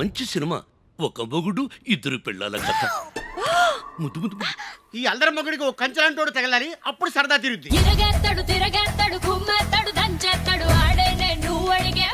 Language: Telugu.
మంచి సినిమా, ఒక మొగుడు ఇద్దరు పిల్లల కథ. ముద్దు ముద్దు ఈ అల్లరి మొగుడికి ఒక కంచలాంటోడు తగలాలి, అప్పుడు సరదా తిరుగుద్ది. తిరగేస్తాడు తిరగేస్తాడు కుమ్మేస్తాడు దంచేస్తాడు ఆడే నువ్వు అడిగే